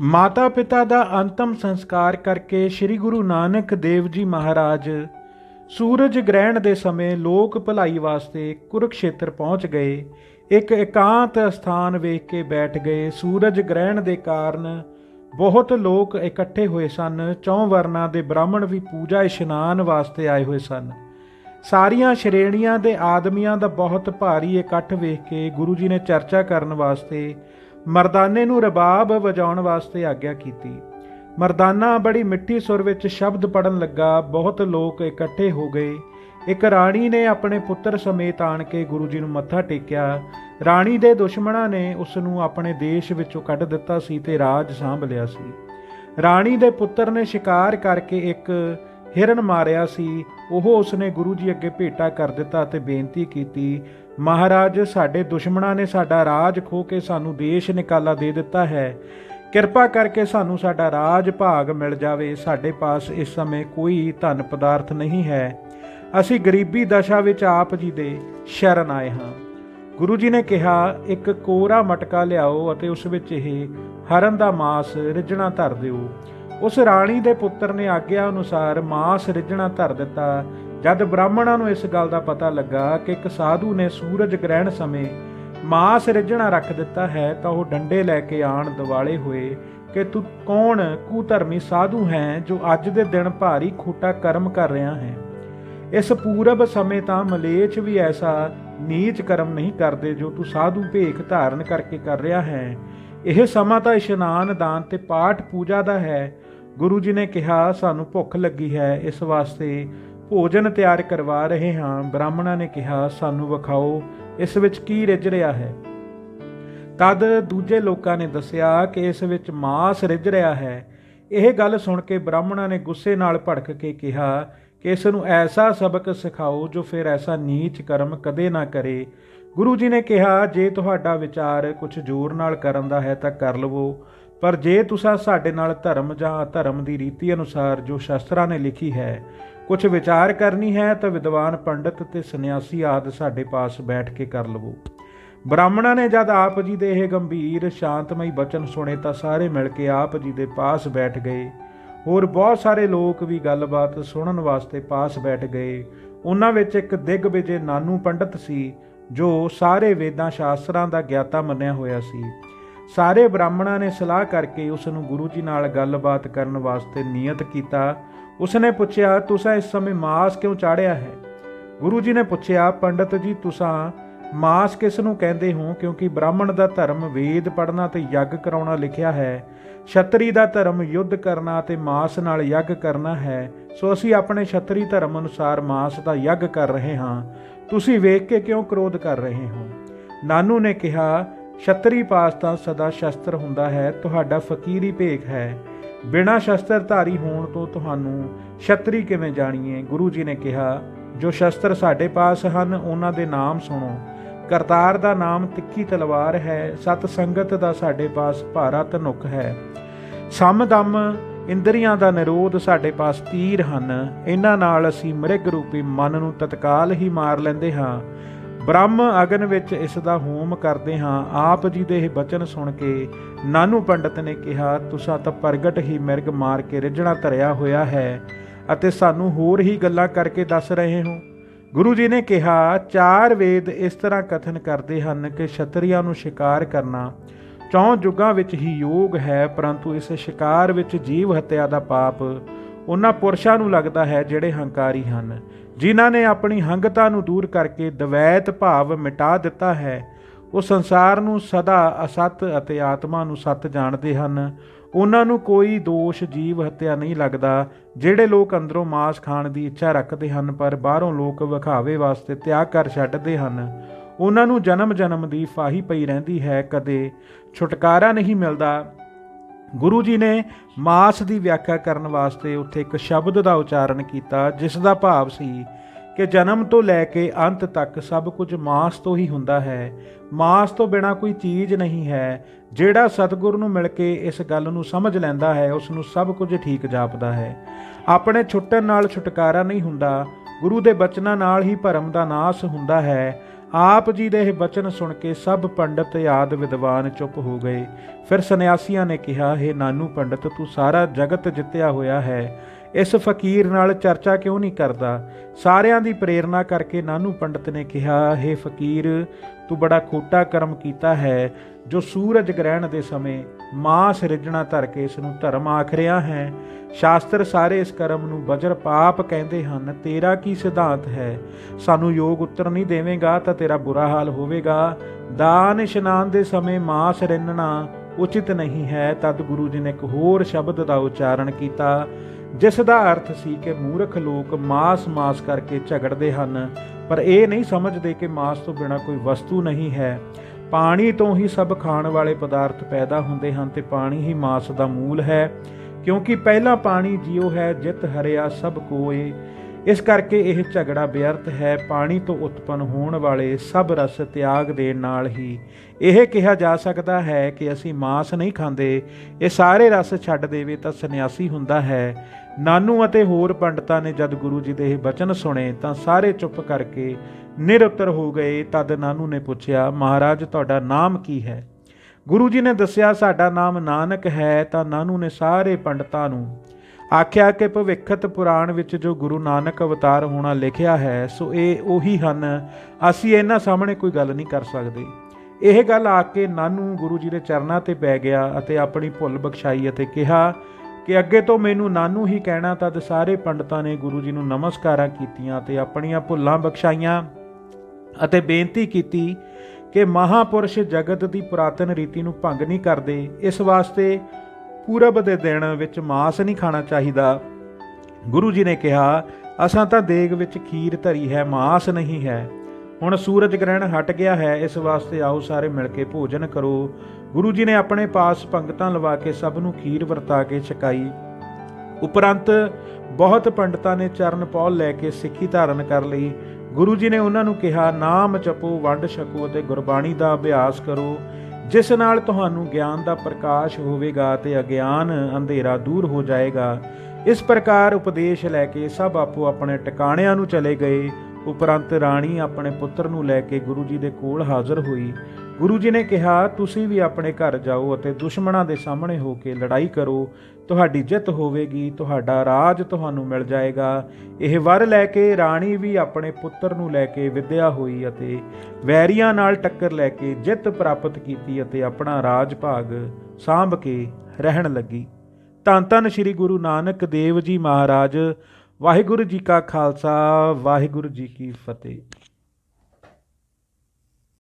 माता पिता का अंतिम संस्कार करके श्री गुरु नानक देव जी महाराज सूरज ग्रहण के समय लोक भलाई वास्ते कुरुक्षेत्र पहुँच गए। एक एकांत स्थान वेख के बैठ गए। सूरज ग्रहण के कारण बहुत लोग इकट्ठे हुए सन। चौं वर्णा के ब्राह्मण भी पूजा इशनान वास्ते आए हुए सन। सारिया श्रेणियां के आदमियों का बहुत भारी इकट्ठ वेख के गुरु जी ने चर्चा करने वास्ते मरदाने नूं रबाब वजाउण वास्ते आग्या कीती। मरदाना बड़ी मिट्ठी सुर विच शब्द पढ़न लगा। बहुत लोग इकट्ठे हो गए। एक राणी ने अपने पुत्र समेत आण के गुरु जी नूं मत्था टेकिया। राणी दे दुश्मनां ने उस नूं अपने देश विचों कढ दिता सी ते राज सांभ लिया सी। राणी दे पुत्र ने शिकार करके एक हिरन मारिया सी। ओह उसने गुरु जी अगे भेटा कर दिता ते बेनती कीती, महाराज साडे दुश्मनां ने साडा राज खो के सानू देश निकाला दे दिता है। किरपा करके सानू साडा राज भाग मिल जावे। साडे पास इस समय कोई धन पदार्थ नहीं है। असी गरीबी दशा विच आप जी दे शरण आए हाँ। गुरु जी ने कहा, एक कोरा मटका लियाओ अते उस विच इह हरन दा मांस रिझणा धर दिओ। उस राणी दे पुत्र ने आग्या अनुसार मांस रिझणा धर दिता। जद ब्राह्मणों नूं इस गल का पता लगा कि एक साधु ने सूरज ग्रहण समय मांस रिझणा रख दिता है तो वह डंडे लैके आण दिवाले हुए कि तू कौन कुधर्मी साधु है जो अज दे दिन भारी खोटा कर्म कर रहा है। इस पूरब समय तो मलेच्छ भी ऐसा नीच कर्म नहीं करते जो तू साधु भेख धारण करके कर रहा है। यह समा तो इशनान दान ते पाठ पूजा का है। गुरु जी ने कहा, सानू भुख लगी है, इस वास्ते भोजन तैयार करवा रहे हाँ। ब्राह्मणों ने कहा, सानू विखाओ इस विच की रिझ रहा है। तद दूजे लोगों ने दसिया कि इस विच मांस रिझ रहा है। यह गल सुन के ब्राह्मणों ने गुस्से नाल भड़क के कहा कि इस नूं ऐसा सबक सिखाओ जो फिर ऐसा नीच कर्म कदे ना करे। गुरु जी ने कहा, जे तुहाडा विचार कुछ जोर नाल करन दा है तां कर लवो, पर जे तुसां साडे नाल धर्म जां अधर्म दी रीति अनुसार जो शास्त्रां ने लिखी है कुछ विचार करनी है तो विद्वान पंडित ते सन्यासी आदि साडे पास बैठ के कर लवो। ब्राह्मणों ने जद आप जी दे गंभीर शांतमई बचन सुने तो सारे मिल के आप जी दे पास बैठ गए। होर बहुत सारे लोग भी गलबात सुनन वास्ते पास बैठ गए। उन्हां विच एक दिग्विजय नानू पंडित सी जो सारे वेदां शास्त्रां दा ज्ञाता मन्निया होया सी। सारे ब्राह्मणों ने सलाह करके उसनूं गुरु जी नाल गलबात करन वास्ते नियत कीता। उसने पूछया, तुसां इस समय मांस क्यों चाढ़िया है? गुरु जी ने पूछया, पंडित जी तुसां मांस किस नूं कहंदे हो? क्योंकि ब्राह्मण दा धर्म वेद पढ़ना ते यज्ञ कराउणा लिखिया है। छतरी दा धर्म युद्ध करना ते मांस नाल यज्ञ करना है। सो असीं अपने छतरी धर्म अनुसार मांस दा यज्ञ कर रहे हाँ। तुसीं वेख के क्यों क्रोध कर रहे हो? नानू ने कहा, छतरी पास तां सदा शस्त्र हुंदा है, तुहाडा फकीरी भेख है। बिना शस्त्रधारी होण तो तुहानू छतरी किवें जाणीए? गुरु जी ने कहा, जो शस्त्र साडे पास हन उन्हां दे नाम सुनो। करतार दा नाम तिक्खी तलवार है। सत संगत दा साडे पास भारा धनुख है। सम दम इंद्रियां दा निरोध साडे पास तीर हन। इन्हां नाल असीं मृग रूपी मन नूं तत्काल ही मार लैंदे हां। ब्रह्म अगन विच इस दा होम करदे हां। आप जी दे बचन सुन के नानू पंडित ने कहा, तुसां तां प्रगट ही मिर्ग मार के रिझणा धरिया होया है अते सानू होर ही गल्लां करके दस रहे हो। गुरु जी ने कहा, चार वेद इस तरह कथन करते हैं कि क्षत्रिया नूं शिकार करना चौं जुगां विच ही योग है, परंतु इस शिकार विच जीव हत्या दा पाप उन्हां पुरुषां नूं लगदा है जिहड़े हंकारी हन, जिन्हां ने अपनी हंगता नूं दूर करके द्वैत भाव मिटा दिता है। ਉਹ ਸੰਸਾਰ ਨੂੰ ਸਦਾ ਅਸਤ ਅਤੇ ਆਤਮਾ ਨੂੰ ਸਤ ਜਾਣਦੇ ਹਨ। ਉਹਨਾਂ ਨੂੰ ਕੋਈ ਦੋਸ਼ ਜੀਵ ਹੱਤਿਆ ਨਹੀਂ ਲੱਗਦਾ। ਜਿਹੜੇ ਲੋਕ ਅੰਦਰੋਂ ਮਾਸ ਖਾਣ ਦੀ ਇੱਛਾ ਰੱਖਦੇ ਹਨ ਪਰ ਬਾਹਰੋਂ ਲੋਕ ਵਿਖਾਵੇ ਵਾਸਤੇ ਤਿਆਗ ਕਰ ਛੱਡਦੇ ਹਨ, ਉਹਨਾਂ ਨੂੰ ਜਨਮ ਜਨਮ ਦੀ ਫਾਹੀ ਪਈ ਰਹਿੰਦੀ ਹੈ, ਕਦੇ ਛੁਟਕਾਰਾ ਨਹੀਂ ਮਿਲਦਾ। ਗੁਰੂ ਜੀ ਨੇ ਮਾਸ ਦੀ ਵਿਆਖਿਆ ਕਰਨ ਵਾਸਤੇ ਉੱਥੇ ਇੱਕ ਸ਼ਬਦ ਦਾ ਉਚਾਰਨ ਕੀਤਾ ਜਿਸ ਦਾ ਭਾਵ ਸੀ कि जन्म तो लैके अंत तक सब कुछ मास तो ही हुंदा है। मास तो बिना कोई चीज़ नहीं है। जिहड़ा सतगुरु नूं मिल के इस गल नूं समझ लैंदा है उसनूं सब कुछ ठीक जापदा है। अपने छुट्टण नाल छुटकारा नहीं हुंदा। गुरु दे बचनां नाल ही भरम दा नाश हुंदा है। ਆਪ ਜੀ ਦੇ ਇਹ ਬਚਨ ਸੁਣ ਕੇ ਸਭ ਪੰਡਤ ਆਦਿ ਵਿਦਵਾਨ ਚੁੱਪ ਹੋ ਗਏ। ਫਿਰ ਸੰਨਿਆਸੀਆਂ ਨੇ ਕਿਹਾ, ਹੇ ਨਾਨੂ ਪੰਡਤ, ਤੂੰ ਸਾਰਾ ਜਗਤ ਜਿੱਤਿਆ ਹੋਇਆ ਹੈ, ਇਸ ਫਕੀਰ ਨਾਲ ਚਰਚਾ ਕਿਉਂ ਨਹੀਂ ਕਰਦਾ? ਸਾਰਿਆਂ ਦੀ ਪ੍ਰੇਰਨਾ ਕਰਕੇ ਨਾਨੂ ਪੰਡਤ ਨੇ ਕਿਹਾ, ਹੇ ਫਕੀਰ, ਤੂੰ ਬੜਾ ਖੋਟਾ ਕਰਮ ਕੀਤਾ ਹੈ, ਜੋ ਸੂਰਜ ਗ੍ਰਹਿਣ ਦੇ ਸਮੇਂ ਮਾਸ ਰਿੱਝਣਾ ਧਰ ਕੇ ਇਸ ਨੂੰ ਧਰਮ ਆਖ ਰਿਹਾ ਹੈ। ਸ਼ਾਸਤਰ ਸਾਰੇ ਇਸ ਕਰਮ ਨੂੰ ਵਜਰ ਪਾਪ ਕਹਿੰਦੇ ਹਨ। ਤੇਰਾ ਕੀ ਸਿਧਾਂਤ ਹੈ? ਸਾਨੂੰ ਯੋਗ ਉੱਤਰ ਨਹੀਂ ਦੇਵੇਂਗਾ ਤਾਂ ਤੇਰਾ ਬੁਰਾ ਹਾਲ ਹੋਵੇਗਾ। ਦਾਨ ਇਸ਼ਨਾਨ ਦੇ ਸਮੇਂ ਮਾਸ ਰਿੰਨਣਾ ਉਚਿਤ ਨਹੀਂ ਹੈ। ਤਦ ਗੁਰੂ ਜੀ ਨੇ ਇੱਕ ਹੋਰ ਸ਼ਬਦ ਦਾ ਉਚਾਰਨ ਕੀਤਾ, ਜਿਸ ਦਾ ਅਰਥ ਸੀ ਕਿ ਮੂਰਖ ਲੋਕ ਮਾਸ ਕਰਕੇ ਝਗੜਦੇ ਹਨ, ਪਰ ਇਹ ਨਹੀਂ ਸਮਝਦੇ ਕਿ ਮਾਸ ਤੋਂ ਬਿਨਾਂ ਕੋਈ ਵਸਤੂ ਨਹੀਂ ਹੈ। ਪਾਣੀ ਤੋਂ ਹੀ ਸਭ ਖਾਣ ਵਾਲੇ ਪਦਾਰਥ ਪੈਦਾ ਹੁੰਦੇ ਹਨ ਤੇ ਪਾਣੀ ਹੀ ਮਾਸ ਦਾ ਮੂਲ ਹੈ, ਕਿਉਂਕਿ ਪਹਿਲਾ ਪਾਣੀ ਜਿਉ ਹੈ, ਜਿਤ ਹਰਿਆ ਸਭ ਕੋਏ। ਇਸ ਕਰਕੇ ਇਹ ਝਗੜਾ ਵਿਅਰਥ ਹੈ। ਪਾਣੀ ਤੋਂ ਉਤਪੰਨ ਹੋਣ ਵਾਲੇ ਸਭ ਰਸ ਤਿਆਗ ਦੇਣ ਨਾਲ ਹੀ ਇਹ ਕਿਹਾ ਜਾ ਸਕਦਾ ਹੈ ਕਿ ਅਸੀਂ ਮਾਸ ਨਹੀਂ ਖਾਂਦੇ। ਇਹ ਸਾਰੇ ਰਸ ਛੱਡ ਦੇਵੇ ਤਾਂ ਸੰਨਿਆਸੀ ਹੁੰਦਾ ਹੈ। ਨਾਨੂ ਅਤੇ ਹੋਰ ਪੰਡਤਾਂ ਨੇ ਜਦ ਗੁਰੂ ਜੀ ਦੇ ਇਹ ਬਚਨ ਸੁਣੇ ਤਾਂ ਸਾਰੇ ਚੁੱਪ ਕਰਕੇ ਨਿਰਉੱਤਰ ਹੋ ਗਏ। ਤਦ ਨਾਨੂ ਨੇ ਪੁੱਛਿਆ, ਮਹਾਰਾਜ, ਤੁਹਾਡਾ ਨਾਮ ਕੀ ਹੈ? ਗੁਰੂ ਜੀ ਨੇ ਦੱਸਿਆ, ਸਾਡਾ ਨਾਮ ਨਾਨਕ ਹੈ। ਤਾਂ ਨਾਨੂ ਨੇ ਸਾਰੇ ਪੰਡਤਾਂ ਨੂੰ ਆਖਿਆ ਕਿ ਭਵਿੱਖਤ ਪੁਰਾਣ ਵਿੱਚ ਜੋ ਗੁਰੂ ਨਾਨਕ ਅਵਤਾਰ ਹੋਣਾ ਲਿਖਿਆ ਹੈ, ਸੋ ਇਹ ਉਹੀ ਹਨ। ਅਸੀਂ ਇਹਨਾਂ ਸਾਹਮਣੇ ਕੋਈ ਗੱਲ ਨਹੀਂ ਕਰ ਸਕਦੇ। ਇਹ ਗੱਲ ਆ ਕੇ ਨਾਨੂ ਗੁਰੂ ਜੀ ਦੇ ਚਰਨਾਂ ਤੇ ਪੈ ਗਿਆ ਅਤੇ ਆਪਣੀ ਭੁੱਲ ਬਖਸ਼ਾਈ ਅਤੇ ਕਿਹਾ ਕਿ ਅੱਗੇ ਤੋਂ ਮੈਨੂੰ ਨਾਨੂ ਹੀ ਕਹਿਣਾ। ਤਦ ਸਾਰੇ ਪੰਡਤਾਂ ਨੇ ਗੁਰੂ ਜੀ ਨੂੰ ਨਮਸਕਾਰਾਂ ਕੀਤੀਆਂ ਤੇ ਆਪਣੀਆਂ ਭੁੱਲਾਂ ਬਖਸ਼ਾਈਆਂ ਅਤੇ ਬੇਨਤੀ ਕੀਤੀ ਕਿ ਮਹਾਪੁਰਸ਼ ਜਗਤ ਦੀ ਪੁਰਾਤਨ ਰੀਤੀ ਨੂੰ ਭੰਗ ਨਹੀਂ ਕਰਦੇ। ਇਸ ਵਾਸਤੇ ਪੂਰਬ ਦੇ ਦਿਨ ਵਿੱਚ ਮਾਸ ਨਹੀਂ ਖਾਣਾ ਚਾਹੀਦਾ। ਗੁਰੂ ਜੀ ਨੇ ਕਿਹਾ, ਅਸਾਂ ਤਾਂ ਦੇਗ ਵਿੱਚ ਖੀਰ ਧਰੀ ਹੈ, ਮਾਸ ਨਹੀਂ ਹੈ। ਹੁਣ ਸੂਰਜ ਗ੍ਰਹਿਣ ਹਟ ਗਿਆ ਹੈ, ਇਸ ਵਾਸਤੇ ਆਓ ਸਾਰੇ ਮਿਲ ਕੇ ਭੋਜਨ ਕਰੋ। ਗੁਰੂ ਜੀ ਨੇ ਆਪਣੇ ਪਾਸ ਪੰਗਤਾਂ ਲਵਾ ਕੇ ਸਭ ਨੂੰ ਖੀਰ ਵਰਤਾ ਕੇ ਛਕਾਈ। ਉਪਰੰਤ ਬਹੁਤ ਪੰਡਤਾਂ ਨੇ ਚਰਨ ਪੌਲ ਲੈ ਕੇ ਸਿੱਖੀ ਧਾਰਨ ਕਰ ਲਈ। ਗੁਰੂ ਜੀ ਨੇ ਉਹਨਾਂ ਨੂੰ ਕਿਹਾ, ਨਾਮ ਜਪੋ, ਵੰਡ ਛਕੋ ਅਤੇ ਗੁਰਬਾਣੀ ਦਾ ਅਭਿਆਸ ਕਰੋ, ਜਿਸ ਨਾਲ ਤੁਹਾਨੂੰ ਗਿਆਨ ਦਾ ਪ੍ਰਕਾਸ਼ ਹੋਵੇਗਾ ਤੇ ਅਗਿਆਨ ਅੰਧੇਰਾ ਦੂਰ ਹੋ ਜਾਏਗਾ। ਇਸ ਪ੍ਰਕਾਰ ਉਪਦੇਸ਼ ਲੈ ਕੇ ਸਭ ਆਪੋ ਆਪਣੇ ਟਿਕਾਣਿਆਂ ਨੂੰ ਚਲੇ ਗਏ। ਉਪਰੰਤ ਰਾਣੀ ਆਪਣੇ ਪੁੱਤਰ ਨੂੰ ਲੈ ਕੇ ਗੁਰੂ ਜੀ ਦੇ ਕੋਲ ਹਾਜ਼ਰ ਹੋਈ। ਗੁਰੂ ਜੀ ਨੇ ਕਿਹਾ, ਤੁਸੀਂ ਵੀ ਆਪਣੇ ਘਰ ਜਾਓ ਅਤੇ ਦੁਸ਼ਮਣਾਂ ਦੇ ਸਾਹਮਣੇ ਹੋ ਕੇ ਲੜਾਈ ਕਰੋ। ਤੁਹਾਡੀ ਜਿੱਤ ਹੋਵੇਗੀ, ਤੁਹਾਡਾ ਰਾਜ ਤੁਹਾਨੂੰ ਮਿਲ ਜਾਏਗਾ। ਇਹ ਵਰ ਲੈ ਕੇ ਰਾਣੀ ਵੀ ਆਪਣੇ ਪੁੱਤਰ ਨੂੰ ਲੈ ਕੇ ਵਿਦਿਆ ਹੋਈ ਅਤੇ ਵੈਰੀਆਂ ਨਾਲ ਟੱਕਰ ਲੈ ਕੇ ਜਿੱਤ ਪ੍ਰਾਪਤ ਕੀਤੀ ਅਤੇ ਆਪਣਾ ਰਾਜ ਭਾਗ ਸਾਂਭ ਕੇ ਰਹਿਣ ਲੱਗੀ। ਧੰਨ ਧੰਨ ਸ੍ਰੀ ਗੁਰੂ ਨਾਨਕ ਦੇਵ ਜੀ ਮਹਾਰਾਜ। ਵਾਹਿਗੁਰੂ ਜੀ ਕਾ ਖਾਲਸਾ, ਵਾਹਿਗੁਰੂ ਜੀ ਕੀ ਫਤਿਹ।